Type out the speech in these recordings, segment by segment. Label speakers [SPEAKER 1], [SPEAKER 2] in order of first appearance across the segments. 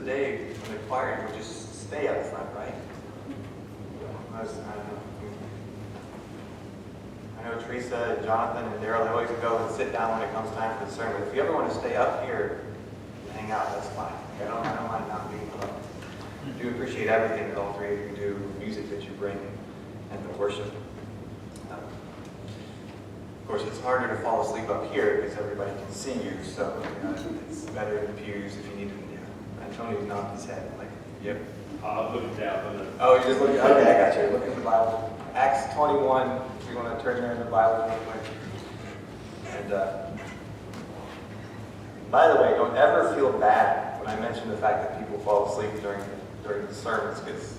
[SPEAKER 1] day when the choir would just stay up front, right? I know Teresa and Jonathan and Daryl, they always go and sit down when it comes time for the sermon. If you ever want to stay up here and hang out, that's fine. I don't mind not being alone. I do appreciate everything that all three of you do, the music that you bring, and the worship. Of course, it's harder to fall asleep up here because everybody can see you, so it's better in the pews if you need to. Yeah. Antonio's nodding his head. Like, yep.
[SPEAKER 2] I'm looking down.
[SPEAKER 1] Oh, you're just looking. Okay, I got you. Look at the Bible. Acts 21. If you want to turn there in the Bible real quick. And by the way, don't ever feel bad when I mention the fact that people fall asleep during the sermons, because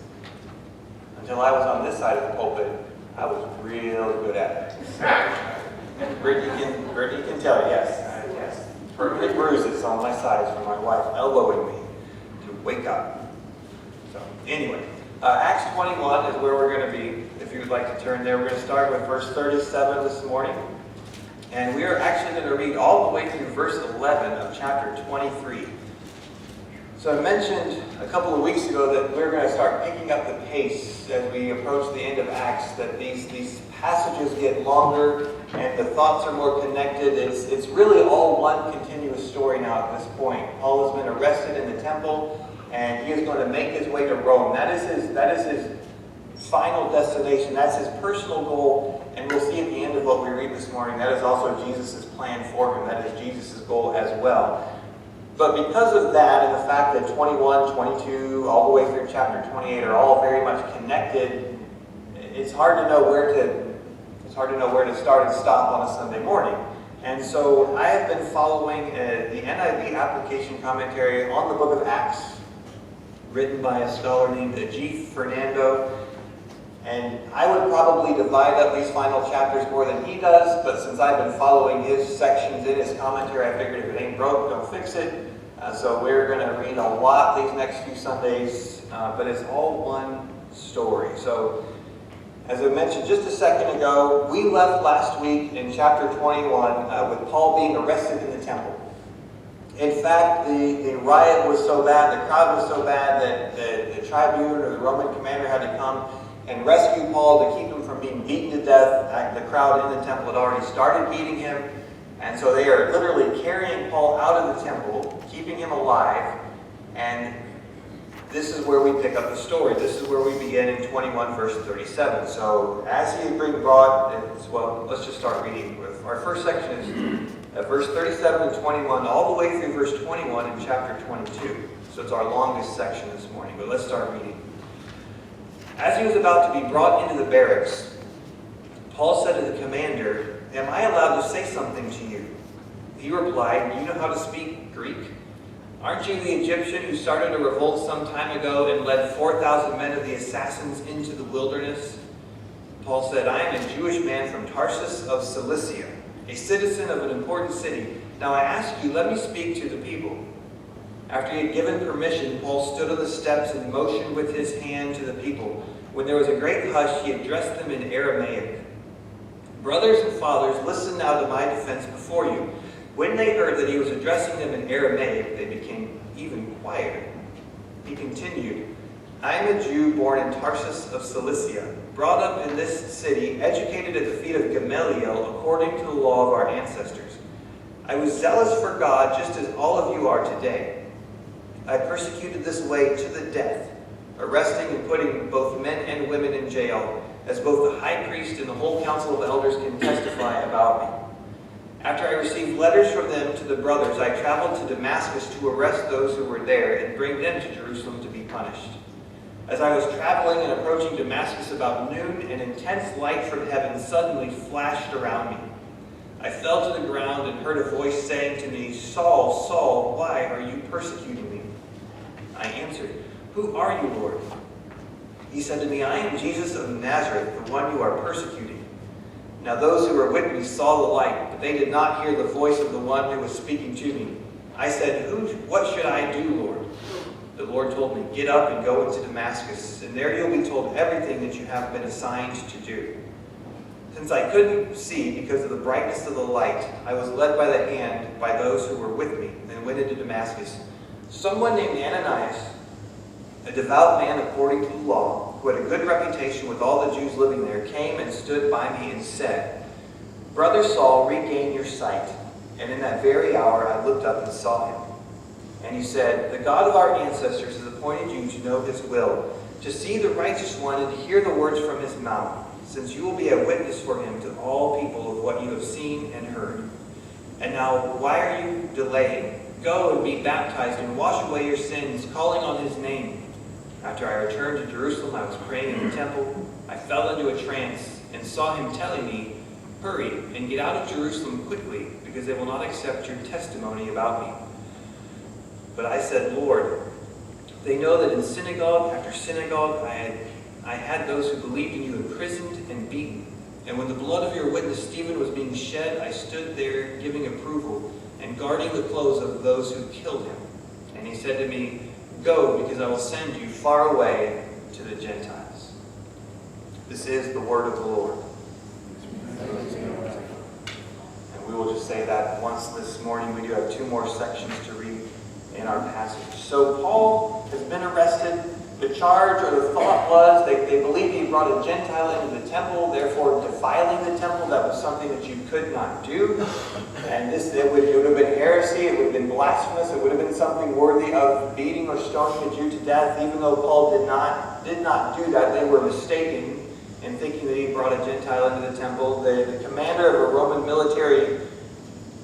[SPEAKER 1] until I was on this side of the pulpit, I was real good at it. And Brittany can tell you, yes. Permanent bruises on my sides from my wife elbowing me to wake up. So anyway, Acts 21 is where we're going to be. If you would like to turn there, we're going to start with verse 37 this morning. And we are actually going to read all the way through verse 11 of chapter 23. So I mentioned a couple of weeks ago that we're going to start picking up the pace as we approach the end of Acts, that these passages get longer and the thoughts are more connected. It's really all one continuous story now at this point. Paul has been arrested in the temple, and he is going to make his way to Rome. That is his final destination. That's his personal goal, and we'll see at the end of what we read this morning, that is also Jesus' plan for him. That is Jesus' goal as well. But because of that, and the fact that 21, 22, all the way through chapter 28 are all very much connected, it's hard to know where to start and stop on a Sunday morning. And so I have been following the NIV application commentary on the book of Acts, written by a scholar named Ajif Fernando. And I would probably divide up these final chapters more than he does, but since I've been following his sections in his commentary, I figured if it ain't broke, don't fix it. So we're going to read a lot these next few Sundays, but it's all one story. So as I mentioned just a second ago, we left last week in chapter 21 with Paul being arrested in the temple. In fact, the riot was so bad, the crowd was so bad that the tribune or the Roman commander had to come and rescue Paul to keep him from being beaten to death. The crowd in the temple had already started beating him, and so they are literally carrying Paul out of the temple, keeping him alive, and this is where we pick up the story. This is where we begin in 21 verse 37. So as he is being brought, let's just start reading. Our first section is verse 37 and 21, all the way through verse 21 in chapter 22. So it's our longest section this morning, but let's start reading. As he was about to be brought into the barracks, Paul said to the commander, "Am I allowed to say something to you?" He replied, "Do you know how to speak Greek? Aren't you the Egyptian who started a revolt some time ago and led 4,000 men of the assassins into the wilderness?" Paul said, "I am a Jewish man from Tarsus of Cilicia, a citizen of an important city. Now I ask you, let me speak to the people." After he had given permission, Paul stood on the steps and motioned with his hand to the people. When there was a great hush, he addressed them in Aramaic. "Brothers and fathers, listen now to my defense before you." When they heard that he was addressing them in Aramaic, they became even quieter. He continued, "I am a Jew born in Tarsus of Cilicia, brought up in this city, educated at the feet of Gamaliel according to the law of our ancestors. I was zealous for God just as all of you are today. I persecuted this way to the death, arresting and putting both men and women in jail, as both the high priest and the whole council of elders can testify about me. After I received letters from them to the brothers, I traveled to Damascus to arrest those who were there and bring them to Jerusalem to be punished. As I was traveling and approaching Damascus about noon, an intense light from heaven suddenly flashed around me. I fell to the ground and heard a voice saying to me, 'Saul, Saul, why are you persecuting me?' I answered, 'Who are you, Lord?' He said to me, 'I am Jesus of Nazareth, the one you are persecuting.' Now those who were with me saw the light, but they did not hear the voice of the one who was speaking to me. I said, 'What should I do, Lord?' The Lord told me, 'Get up and go into Damascus, and there you'll be told everything that you have been assigned to do.' Since I couldn't see because of the brightness of the light, I was led by the hand by those who were with me and went into Damascus. Someone named Ananias, a devout man according to the law, who had a good reputation with all the Jews living there, came and stood by me and said, 'Brother Saul, regain your sight.' And in that very hour I looked up and saw him. And he said, 'The God of our ancestors has appointed you to know his will, to see the righteous one and to hear the words from his mouth, since you will be a witness for him to all people of what you have seen and heard. And now, why are you delaying? Go and be baptized and wash away your sins, calling on his name.' After I returned to Jerusalem, I was praying in the temple. I fell into a trance and saw him telling me, 'Hurry and get out of Jerusalem quickly, because they will not accept your testimony about me.' But I said, 'Lord, they know that in synagogue after synagogue I had those who believed in you imprisoned and beaten. And when the blood of your witness Stephen was being shed, I stood there giving approval and guarding the clothes of those who killed him.' And he said to me, 'Go, because I will send you far away to the Gentiles.'" This is the word of the Lord. And we will just say that once this morning. We do have 2 more sections to read in our passage. So Paul has been arrested. The charge or the thought was they believed he brought a Gentile into the temple, therefore defiling the temple. That was something that you could not do. And it would have been heresy, it would have been blasphemous, it would have been something worthy of beating or stoning a Jew to death. Even though Paul did not do that, they were mistaken in thinking that he brought a Gentile into the temple. The commander of a Roman military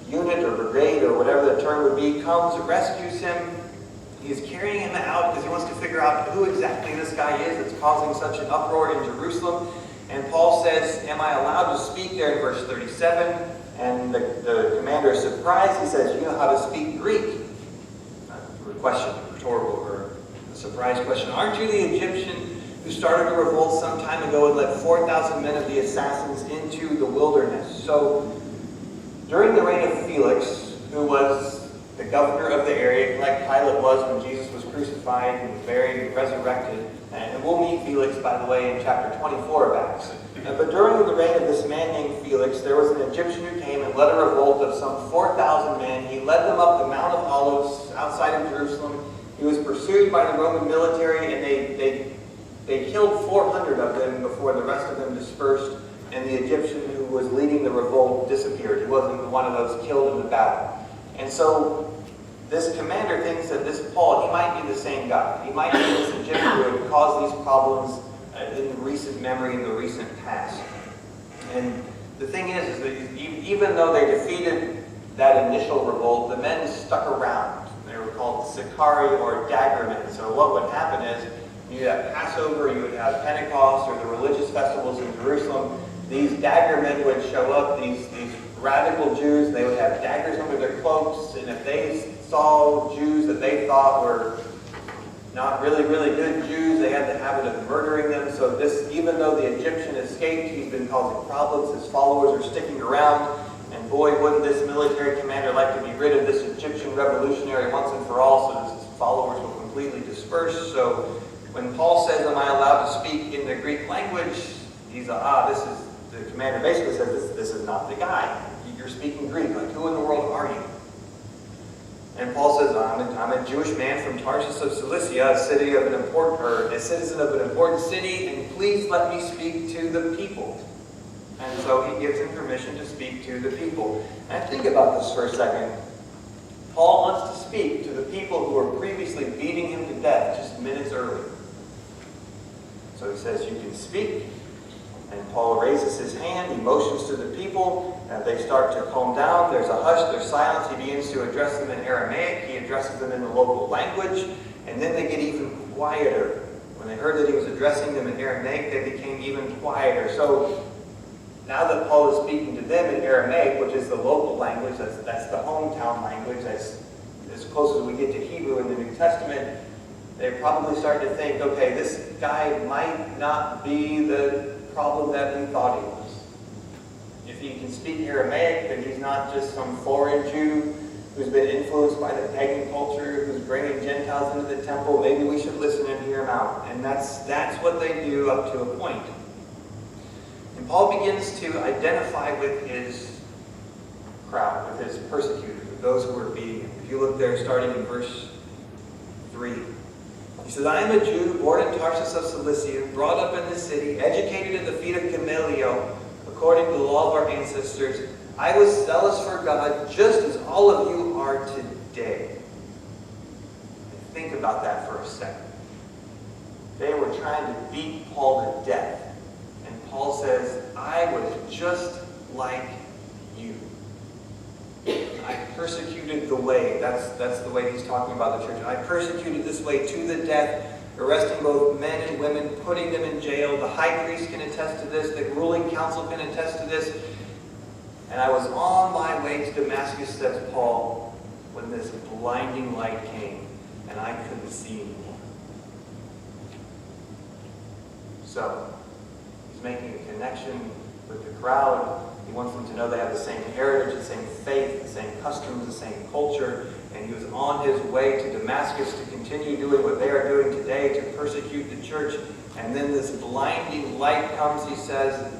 [SPEAKER 1] unit or brigade or whatever the term would be comes, rescues him. He's carrying him out because he wants to figure out who exactly this guy is that's causing such an uproar in Jerusalem. And Paul says, "Am I allowed to speak?" there in verse 37. And the commander is surprised. He says, "You know how to speak Greek?" A question, rhetorical, or a surprise question. "Aren't you the Egyptian who started a revolt some time ago and led 4,000 men of the assassins into the wilderness?" So during the reign of Felix, who was the governor of the area, like Pilate was when Jesus was crucified and buried and resurrected. And we'll meet Felix, by the way, in chapter 24 of Acts. But during the reign of this man named Felix, there was an Egyptian who came and led a revolt of some 4,000 men. He led them up the Mount of Olives outside of Jerusalem. He was pursued by the Roman military, and they killed 400 of them before the rest of them dispersed. And the Egyptian who was leading the revolt disappeared. He wasn't one of those killed in the battle. And so this commander thinks that this Paul, he might be the same guy. He might be this Egyptian who had caused these problems in the recent memory, in the recent past. And the thing is that even though they defeated that initial revolt, the men stuck around. They were called Sicarii or daggermen. So what would happen is you had Passover, you would have Pentecost, or the religious festivals in Jerusalem. These daggermen would show up, these radical Jews. They would have daggers under their cloaks, and if they saw Jews that they thought were not really, really good Jews, they had the habit of murdering them. So even though the Egyptian escaped, he's been causing problems. His followers are sticking around. And boy, wouldn't this military commander like to be rid of this Egyptian revolutionary once and for all, so his followers will completely disperse. So when Paul says, "Am I allowed to speak in the Greek language?" he's the commander basically says, this is not the guy. You're speaking Greek. Like, who in the world are you? And Paul says, I'm a Jewish man from Tarsus of Cilicia, a citizen of an important city, and please let me speak to the people. And so he gives him permission to speak to the people. And think about this for a second. Paul wants to speak to the people who were previously beating him to death just minutes earlier. So he says, "You can speak." And Paul raises his hand, he motions to the people, and they start to calm down. There's a hush, there's silence. He begins to address them in Aramaic. He addresses them in the local language. And then they get even quieter. When they heard that he was addressing them in Aramaic, they became even quieter. So now that Paul is speaking to them in Aramaic, which is the local language, that's the hometown language, that's as close as we get to Hebrew in the New Testament, they're probably starting to think, okay, this guy might not be the problem that we thought he was. If he can speak Aramaic, then he's not just some foreign Jew who's been influenced by the pagan culture, who's bringing Gentiles into the temple. Maybe we should listen and hear him out. And that's what they do up to a point. And Paul begins to identify with his crowd, with his persecutors, with those who were beating him. If you look there, starting in verse 3. He says, I am a Jew, born in Tarsus of Cilicia, brought up in this city, educated at the feet of Gamaliel, according to the law of our ancestors. I was zealous for God, just as all of you are today. And think about that for a second. They were trying to beat Paul to death. And Paul says, I was just like you. I persecuted the way. That's the way he's talking about the church. I persecuted this way to the death, arresting both men and women, putting them in jail. The high priest can attest to this. The ruling council can attest to this. And I was on my way to Damascus, says Paul, when this blinding light came, and I couldn't see anymore. So, he's making a connection with the crowd. He wants them to know they have the same heritage, the same faith, the same customs, the same culture. And he was on his way to Damascus to continue doing what they are doing today, to persecute the church. And then this blinding light comes, he says.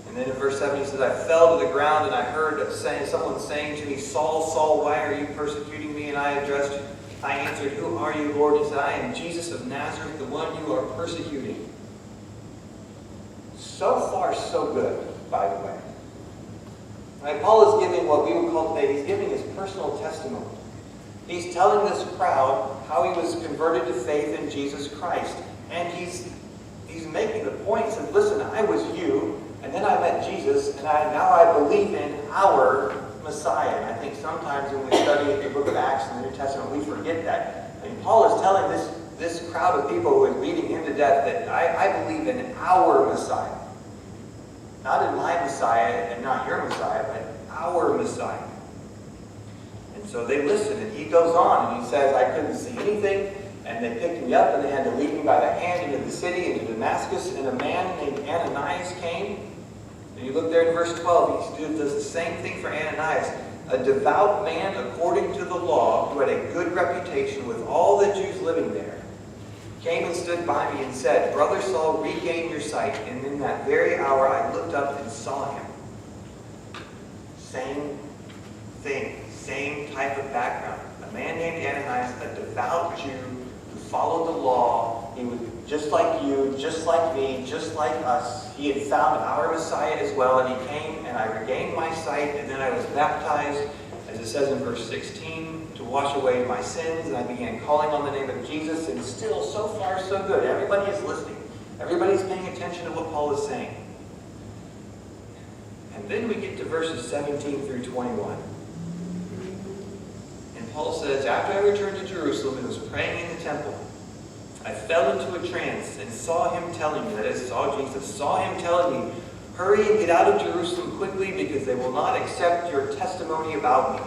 [SPEAKER 1] And then in verse 7 he says, I fell to the ground and I heard someone saying to me, Saul, Saul, why are you persecuting me? And I answered, who are you, Lord? He said, I am Jesus of Nazareth, the one you are persecuting. So far, so good, by the way. Right, Paul is giving what we would call today, he's giving his personal testimony. He's telling this crowd how he was converted to faith in Jesus Christ. And he's making the point. He said, listen, I was you, and then I met Jesus, and now I believe in our Messiah. And I think sometimes when we study the book of Acts and the New Testament, we forget that. And Paul is telling this crowd of people who is beating him to death that I believe in our Messiah. Not in my Messiah and not your Messiah, but our Messiah. And so they listen, and he goes on, and he says, I couldn't see anything, and they picked me up, and they had to lead me by the hand into the city, into Damascus, and a man named Ananias came. And you look there in verse 12, he does the same thing for Ananias, a devout man according to the law, who had a good reputation with all the Jews living there, came and stood by me and said, Brother Saul, regain your sight. And in that very hour I looked up and saw him. Same thing, same type of background. A man named Ananias, a devout Jew who followed the law. He was just like you, just like me, just like us. He had found our Messiah as well, and he came, and I regained my sight, and then I was baptized, as it says in verse 16, to wash away my sins, and I began calling on the name of Jesus, and still, so far, so good. Everybody is listening. Everybody's paying attention to what Paul is saying. And then we get to verses 17 through 21. And Paul says, after I returned to Jerusalem and was praying in the temple, I fell into a trance and saw him telling me, that is, saw Jesus, saw him telling me, hurry and get out of Jerusalem quickly, because they will not accept your testimony about me.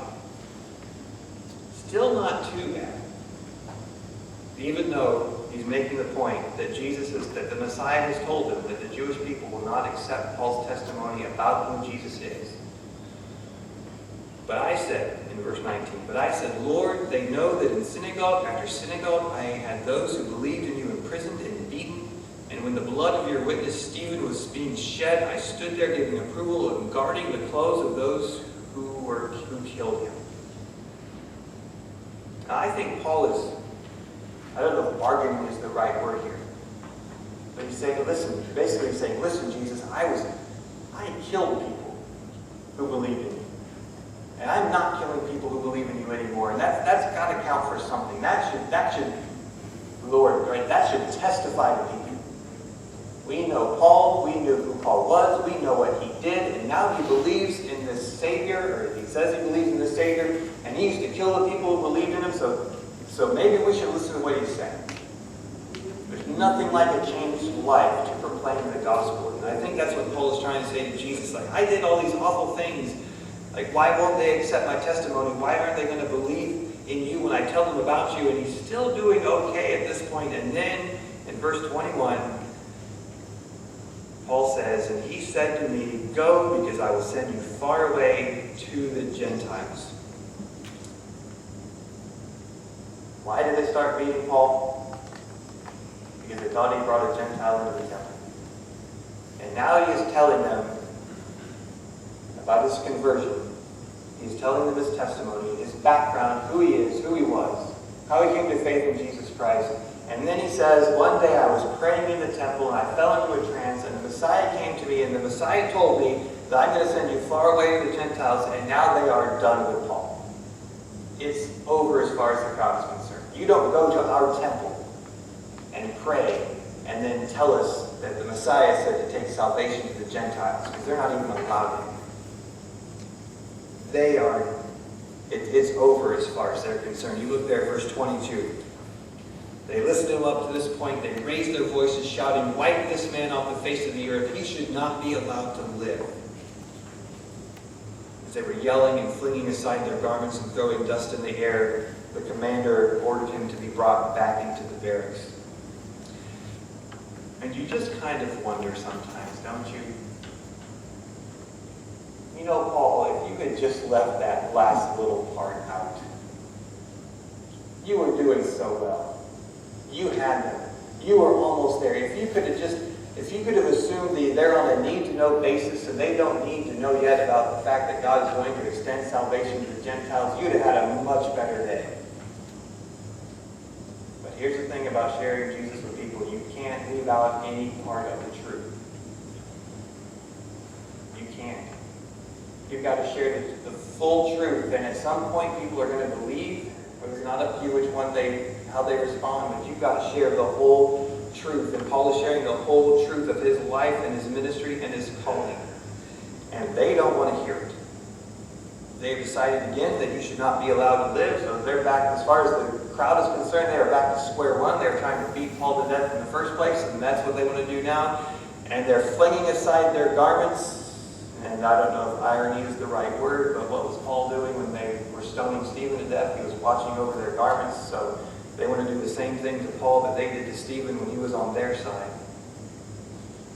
[SPEAKER 1] Still not too bad. Even though he's making the point that that the Messiah has told them that the Jewish people will not accept Paul's testimony about who Jesus is. But I said, in verse 19, but I said, Lord, they know that in synagogue after synagogue I had those who believed in you imprisoned and beaten. And when the blood of your witness Stephen was being shed, I stood there giving approval and guarding the clothes of those who killed him. Now, I think Paul is, I don't know if bargaining is the right word here. But he's saying, listen, basically he's saying, listen, Jesus, I killed people who believed in you. And I'm not killing people who believe in you anymore. And that's got to count for something. That should, Lord, right? That should testify to people. We know Paul. We knew who Paul was. We know what he did. And now he believes in this Savior, or he says he believes in this Savior. And he used to kill the people who believed in him. So maybe we should listen to what he's saying. There's nothing like a changed life to proclaim the gospel. And I think that's what Paul is trying to say to Jesus. Like, I did all these awful things. Like, why won't they accept my testimony? Why aren't they going to believe in you when I tell them about you? And he's still doing okay at this point. And then in verse 21, Paul says, and he said to me, go, because I will send you far away to the Gentiles. Why did they start beating Paul? Because they thought he brought a Gentile into the temple. And now he is telling them about his conversion. He's telling them his testimony, his background, who he is, who he was, how he came to faith in Jesus Christ. And then he says, one day I was praying in the temple and I fell into a trance, and the Messiah came to me, and the Messiah told me that I'm going to send you far away to the Gentiles, and now they are done with Paul. It's over as far as the crowd is concerned. You don't go to our temple and pray and then tell us that the Messiah said to take salvation to the Gentiles, because they're not even allowed it. It's over as far as they're concerned. You look there, verse 22. They lifted him up to this point. They raised their voices, shouting, "Wipe this man off the face of the earth. He should not be allowed to live." As they were yelling and flinging aside their garments and throwing dust in the air, the commander ordered him to be brought back into the barracks. And you just kind of wonder sometimes, don't you? You know, Paul, if you had just left that last little part out, you were doing so well. You had them. You were almost there. If you could have assumed they're on a need-to-know basis and they don't need to know yet about the fact that God is going to extend salvation to the Gentiles, you'd have had a much better day. But here's the thing about sharing Jesus with people. You can't leave out any part of the truth. You can't. You've got to share the full truth. And at some point, people are going to believe, but it's not up to you how they respond, but you've got to share the whole truth. And Paul is sharing the whole truth of his life and his ministry and his calling. And they don't want to hear it. They've decided again that you should not be allowed to live, so they're back, as far as the crowd is concerned, they are back to square one. They're trying to beat Paul to death in the first place, and that's what they want to do now. And they're flinging aside their garments. And I don't know if irony is the right word, but what was Paul doing when they were stoning Stephen to death? He was watching over their garments, so they want to do the same thing to Paul that they did to Stephen when he was on their side.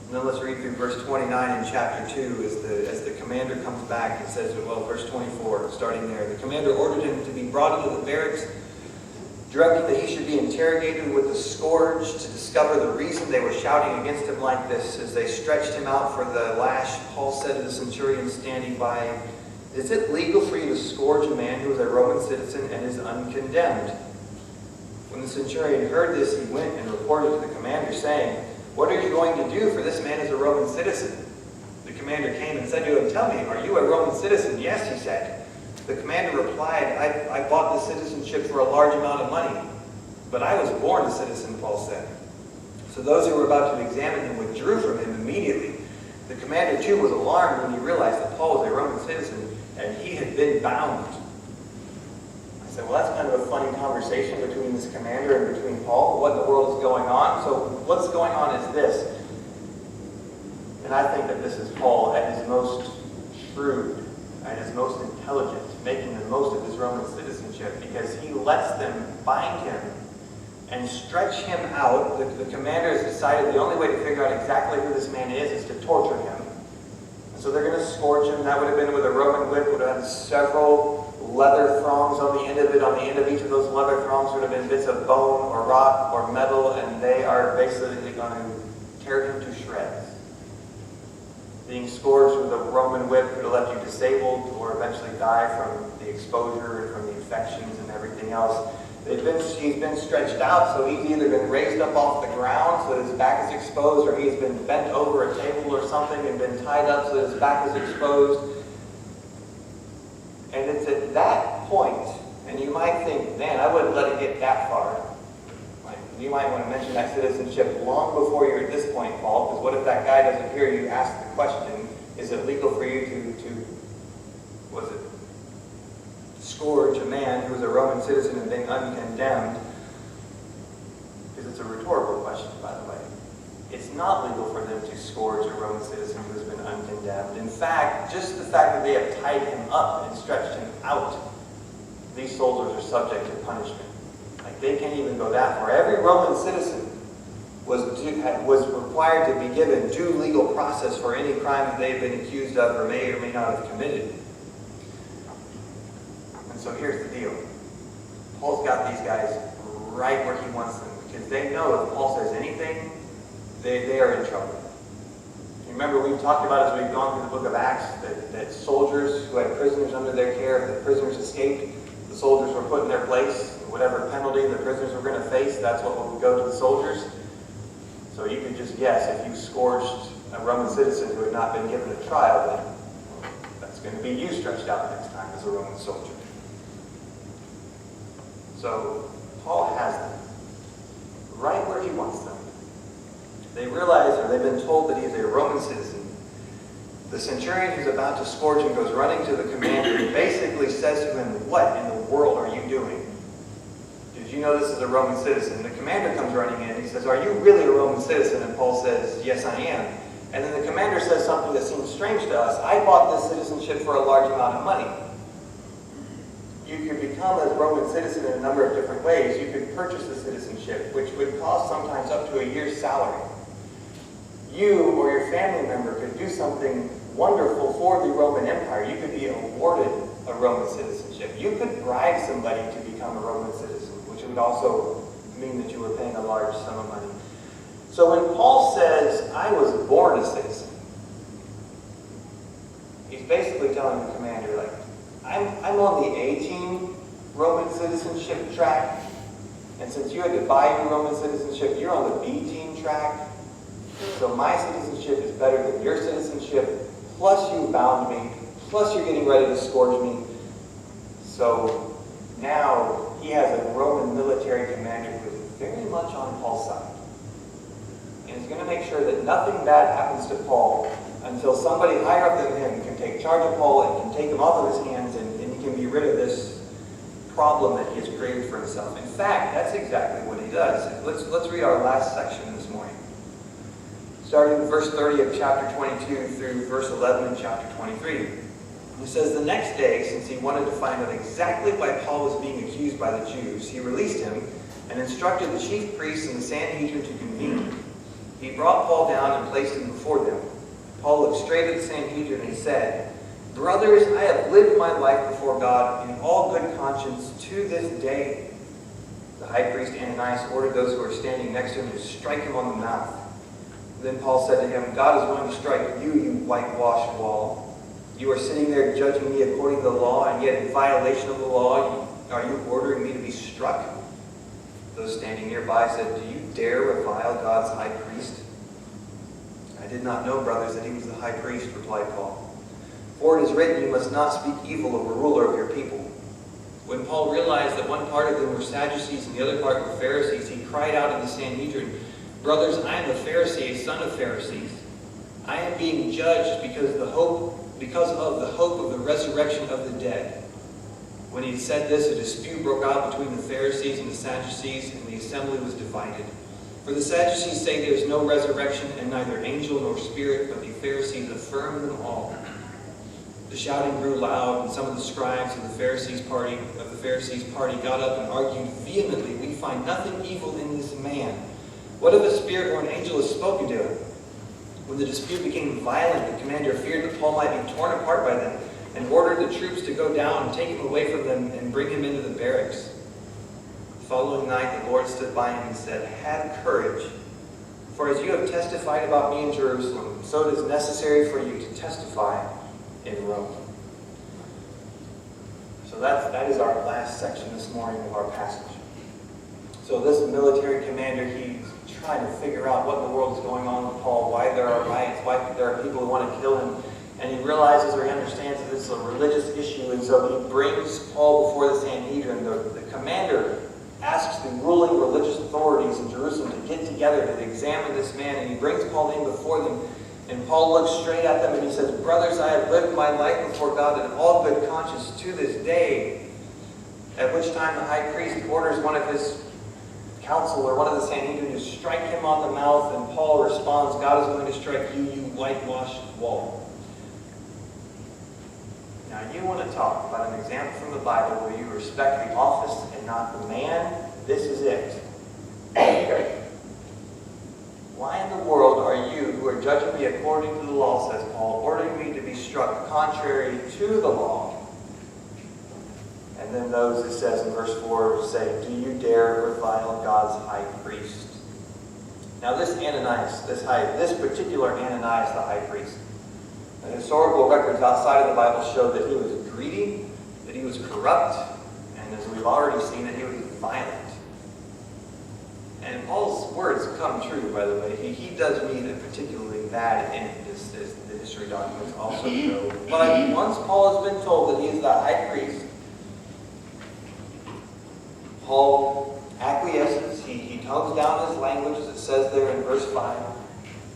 [SPEAKER 1] And then let's read through verse 29 in chapter 2 as the commander comes back. It says, well, verse 24, starting there. The commander ordered him to be brought into the barracks, directing that he should be interrogated with the scourge to discover the reason they were shouting against him like this. As they stretched him out for the lash, Paul said to the centurion standing by, "Is it legal for you to scourge a man who is a Roman citizen and is uncondemned?" When the centurion heard this, he went and reported to the commander, saying, "What are you going to do? For this man is a Roman citizen." The commander came and said to him, "Tell me, are you a Roman citizen?" "Yes," he said. The commander replied, I bought the citizenship for a large amount of money. "But I was born a citizen," Paul said. So those who were about to examine him withdrew from him immediately. The commander too was alarmed when he realized that Paul was a Roman citizen and he had been bound. I said, well, that's kind of a funny conversation between this commander and between Paul. What in the world is going on? So what's going on is this. And I think that this is Paul at his most shrewd, at his most intelligent, making the most of his Roman citizenship, because he lets them bind him and stretch him out. The commander has decided the only way to figure out exactly who this man is to torture him. And so they're going to scourge him. That would have been with a Roman whip, would have had several leather thongs on the end of it. On the end of each of those leather thongs would have been bits of bone or rock or metal, and they are basically going to tear him to shreds. Being scourged with a Roman whip could have left you disabled or eventually die from the exposure and from the infections and everything else. He's been stretched out, so he's either been raised up off the ground so that his back is exposed, or he's been bent over a table or something and been tied up so that his back is exposed. And it's at that point, and you might think, man, I wouldn't let it get that far. You might want to mention that citizenship long before you're at this point, Paul, because what if that guy doesn't hear you ask the question, is it legal for you to scourge a man who is a Roman citizen and being uncondemned? Because it's a rhetorical question, by the way. It's not legal for them to scourge a Roman citizen who has been uncondemned. In fact, just the fact that they have tied him up and stretched him out, these soldiers are subject to punishment. They can't even go that far. Every Roman citizen was required to be given due legal process for any crime that they've been accused of or may not have committed. And so here's the deal. Paul's got these guys right where he wants them, because they know if Paul says anything, they are in trouble. You remember we've talked about as we've gone through the book of Acts that soldiers who had prisoners under their care, if the prisoners escaped, The soldiers were put in their place. Whatever penalty the prisoners were going to face, that's what would go to the soldiers. So you could just guess, if you scourged a Roman citizen who had not been given a trial, then that's going to be you stretched out next time as a Roman soldier. So Paul has them right where he wants them. They realize, or they've been told, that he's a Roman citizen. The centurion who's about to scourge him goes running to the commander and basically says to him, "What in the world are you doing? Did you know this is a Roman citizen?" The commander comes running in and he says, "Are you really a Roman citizen?" And Paul says, "Yes, I am." And then the commander says something that seems strange to us. "I bought this citizenship for a large amount of money." You could become a Roman citizen in a number of different ways. You could purchase the citizenship, which would cost sometimes up to a year's salary. You or your family member could do something wonderful for the Roman Empire. You could be awarded a Roman citizenship. You could bribe somebody to become a Roman citizen, which would also mean that you were paying a large sum of money. So when Paul says, "I was born a citizen," he's basically telling the commander, like, I'm on the A-team Roman citizenship track, and since you had to buy your Roman citizenship, you're on the B-team track. So my citizenship is better than your citizenship, plus you bound me, plus you're getting ready to scourge me. So now he has a Roman military commander who is very much on Paul's side. And he's going to make sure that nothing bad happens to Paul until somebody higher up than him can take charge of Paul and can take him off of his hands, and he can be rid of this problem that he has created for himself. In fact, that's exactly what he does. Let's read our last section this morning. Starting in verse 30 of chapter 22 through verse 11 in chapter 23. He says, "The next day, since he wanted to find out exactly why Paul was being accused by the Jews, he released him and instructed the chief priests and the Sanhedrin to convene. He brought Paul down and placed him before them. Paul looked straight at the Sanhedrin and he said, 'Brothers, I have lived my life before God in all good conscience to this day.' The high priest Ananias ordered those who were standing next to him to strike him on the mouth. Then Paul said to him, 'God is going to strike you, you whitewashed wall. You are sitting there judging me according to the law, and yet in violation of the law, are you ordering me to be struck?' Those standing nearby said, 'Do you dare revile God's high priest?' 'I did not know, brothers, that he was the high priest,' replied Paul. 'For it is written, you must not speak evil of a ruler of your people.' When Paul realized that one part of them were Sadducees and the other part were Pharisees, he cried out in the Sanhedrin, 'Brothers, I am a Pharisee, a son of Pharisees. I am being judged because of the hope of the resurrection of the dead.' When he had said this, a dispute broke out between the Pharisees and the Sadducees, and the assembly was divided. For the Sadducees say there is no resurrection, and neither angel nor spirit, but the Pharisees affirm them all. The shouting grew loud, and some of the scribes of the Pharisees' party got up and argued vehemently, 'We find nothing evil in this man. What if a spirit or an angel has spoken to him?' When the dispute became violent, the commander feared that Paul might be torn apart by them, and ordered the troops to go down and take him away from them and bring him into the barracks. The following night the Lord stood by him and said, 'Have courage, for as you have testified about me in Jerusalem, so it is necessary for you to testify in Rome.'" So that is our last section this morning of our passage. So this military commander, he's trying to figure out what in the world is going on with Paul, why there are riots, why there are people who want to kill him. And he realizes or he understands that this is a religious issue, and so he brings Paul before the Sanhedrin. The commander asks the ruling religious authorities in Jerusalem to get together to examine this man, and he brings Paul in before them. And Paul looks straight at them and he says, "Brothers, I have lived my life before God in all good conscience to this day." At which time the high priest orders one of his council or one of the Sanhedrin to strike him on the mouth, and Paul responds, "God is going to strike you, you whitewashed wall." Now you want to talk about an example from the Bible where you respect the office and not the man? This is it. Why in the world are you, who are judging me according to the law, says Paul, ordering me to be struck contrary to the law? And then those, it says in verse 4, say, "Do you dare revile God's high priest?" Now this Ananias, this particular Ananias, the high priest, the historical records outside of the Bible show that he was greedy, that he was corrupt, and we've already seen that he was violent. And Paul's words come true, by the way. He does mean a particularly bad end, as the history documents also show. But once Paul has been told that he is the high priest, Paul acquiesces. He tones down his language, as it says there in verse 5.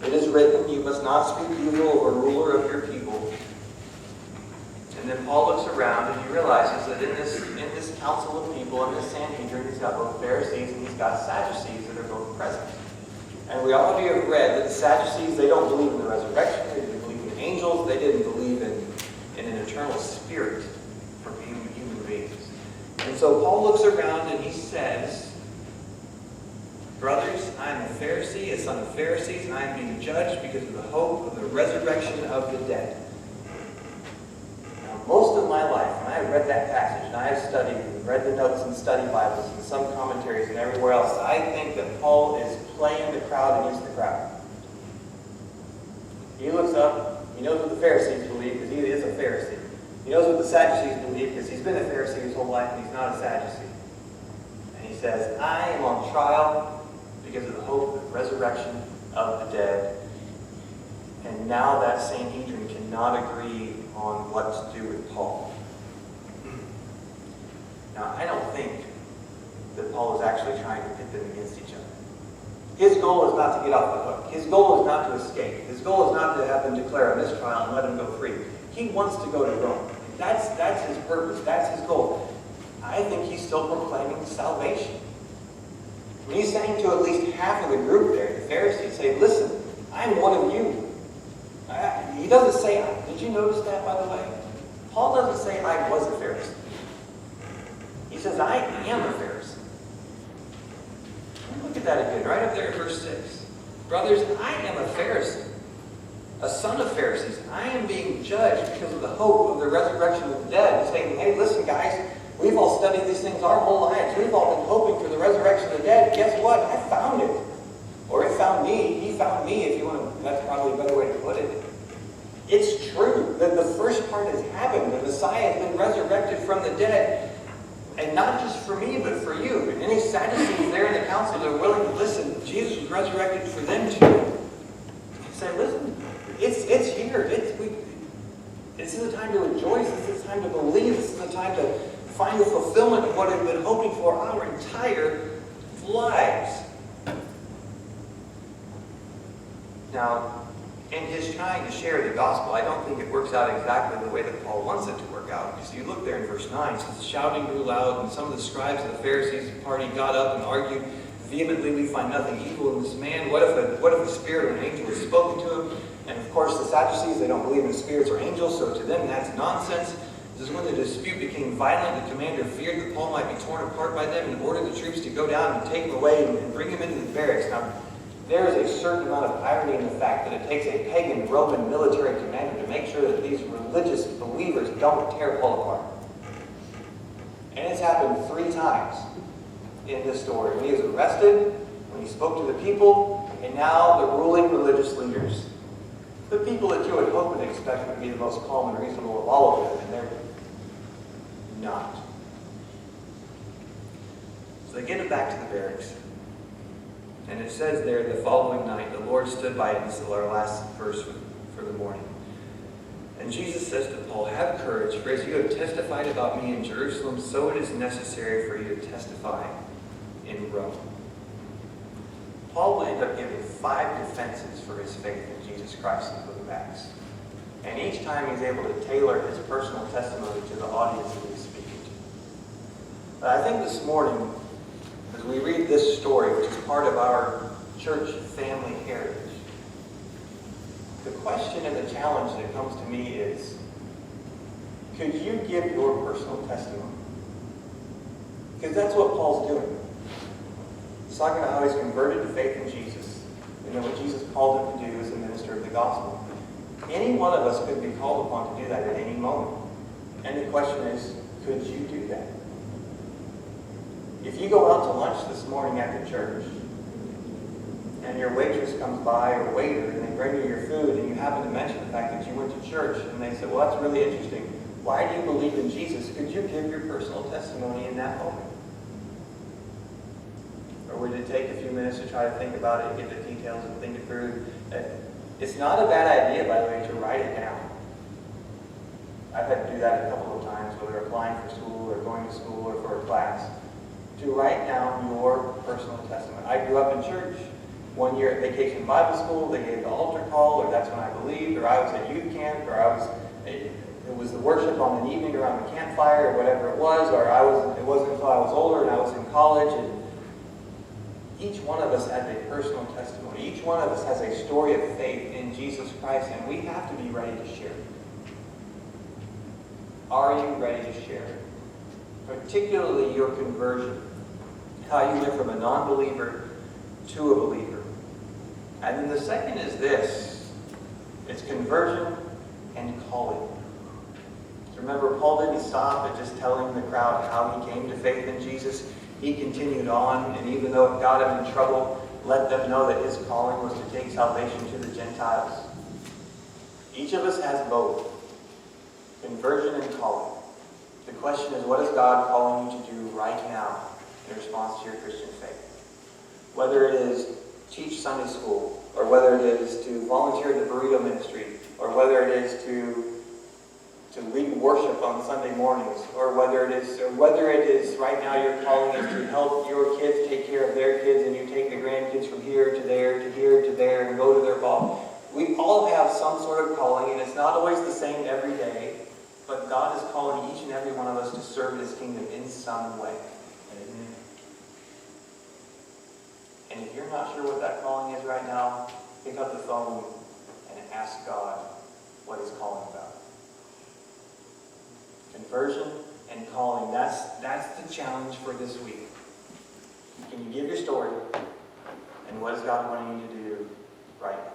[SPEAKER 1] It is written, you must not speak evil of a ruler of your people. And then Paul looks around and he realizes that in this council of people, in this Sanhedrin, he's got both Pharisees and he's got Sadducees that are both present. And we already have read that the Sadducees, they don't believe in the resurrection, they didn't believe in angels, they didn't believe in an eternal spirit for human beings. And so Paul looks around and he says, brothers, I am a Pharisee, a son of Pharisees, and I am being judged because of the hope of the resurrection of the dead. Now, most of my life, when I have read that passage, and I have studied and read the notes and study Bibles and some commentaries and everywhere else, I think that Paul is playing the crowd against the crowd. He looks up, he knows what the Pharisees believe because he is a Pharisee. He knows what the Sadducees believe because he's been a Pharisee his whole life and he's not a Sadducee. And he says, I am on trial because of the hope of the resurrection of the dead. And now that Sanhedrin cannot agree on what to do with Paul. Now, I don't think that Paul is actually trying to pit them against each other. His goal is not to get off the hook. His goal is not to escape. His goal is not to have them declare a mistrial and let him go free. He wants to go to Rome. That's his purpose. That's his goal. I think he's still proclaiming salvation. When he's saying to at least half of the group there, the Pharisees say, listen, I'm one of you. He doesn't say, did you notice that, by the way? Paul doesn't say, I was a Pharisee. He says, I am a Pharisee. Look at that again, right up there in verse 6. Brothers, I am a Pharisee, a son of Pharisees. I am being judged because of the hope of the resurrection of the dead. He's saying, hey, listen, guys, we've all studied these things our whole lives. We've all been hoping for the resurrection of the dead. Guess what? I found it. Or it found me. He found me, if you want to. That's probably a better way to put it. It's true that the first part has happened. The Messiah has been resurrected from the dead. And not just for me, but for you. And any Sadducees there in the council that are willing to listen, Jesus was resurrected for them too. Say, listen, it's here. This is a time to rejoice. This is a time to believe. This is a time to find the fulfillment of what we've been hoping for our entire lives. Now, in his trying to share the gospel, I don't think it works out exactly the way that Paul wants it to work out. Because you look there in verse 9, it says, shouting grew loud, and some of the scribes of the Pharisees' party got up and argued vehemently, we find nothing evil in this man. What if a spirit or an angel has spoken to him? And of course, the Sadducees, they don't believe in spirits or angels, so to them that's nonsense. This is when the dispute became violent. The commander feared that Paul might be torn apart by them and ordered the troops to go down and take him away and bring him into the barracks. Now, there is a certain amount of irony in the fact that it takes a pagan Roman military commander to make sure that these religious believers don't tear Paul apart. And it's happened 3 times in this story. When he was arrested, when he spoke to the people, and now the ruling religious leaders. The people that you would hope and expect would be the most calm and reasonable of all of them, and they're not. So they get him back to the barracks. And it says there, the following night, the Lord stood by him. This is our last verse for the morning. And Jesus says to Paul, have courage, for as you have testified about me in Jerusalem, so it is necessary for you to testify in Rome. Paul will end up giving 5 defenses for his faith in Jesus Christ in the book of Acts. And each time he's able to tailor his personal testimony to the audience that he's speaking to. But I think this morning, as we read this story, which is part of our church family heritage, the question and the challenge that comes to me is, could you give your personal testimony? Because that's what Paul's doing. He's talking about how he's converted to faith in Jesus, and then what Jesus called him to do as a minister of the gospel. Any one of us could be called upon to do that at any moment. And the question is, could you do that? If you go out to lunch this morning after church, and your waitress comes by, or waiter, and they bring you your food, and you happen to mention the fact that you went to church, and they say, well, that's really interesting. Why do you believe in Jesus? Could you give your personal testimony in that moment? Or would it take a few minutes to try to think about it, get the details and think it through? It's not a bad idea, by the way, to write it down. I've had to do that a couple of times, whether applying for school or going to school or for a class, to write down your personal testimony. I grew up in church. One year at Vacation Bible School, they gave the altar call, or that's when I believed, or I was at youth camp, or it was the worship on an evening around the campfire, or whatever it was, or it wasn't until I was older and I was in college. And each one of us has a personal testimony. Each one of us has a story of faith in Jesus Christ, and we have to be ready to share it. Are you ready to share it? Particularly your conversion. How you went from a non-believer to a believer. And then the second is this. It's conversion and calling. Remember, Paul didn't stop at just telling the crowd how he came to faith in Jesus. He continued on, and even though it got him in trouble, let them know that his calling was to take salvation to the Gentiles. Each of us has both. Conversion and calling. The question is, what is God calling you to do right now in response to your Christian faith? Whether it is teach Sunday school, or whether it is to volunteer at the burrito ministry, or whether it is to lead worship on Sunday mornings, or whether it is right now your calling is to help your kids take care of their kids, and you take the grandkids from here to there to here to there and go to their ball. We all have some sort of calling, and it's not always the same every day, but God is calling each and every one of us to serve His kingdom in some way. Amen. And if you're not sure what that calling is right now, pick up the phone and ask God what He's calling about. Conversion and calling, that's the challenge for this week. Can you give your story? And what is God wanting you to do right now?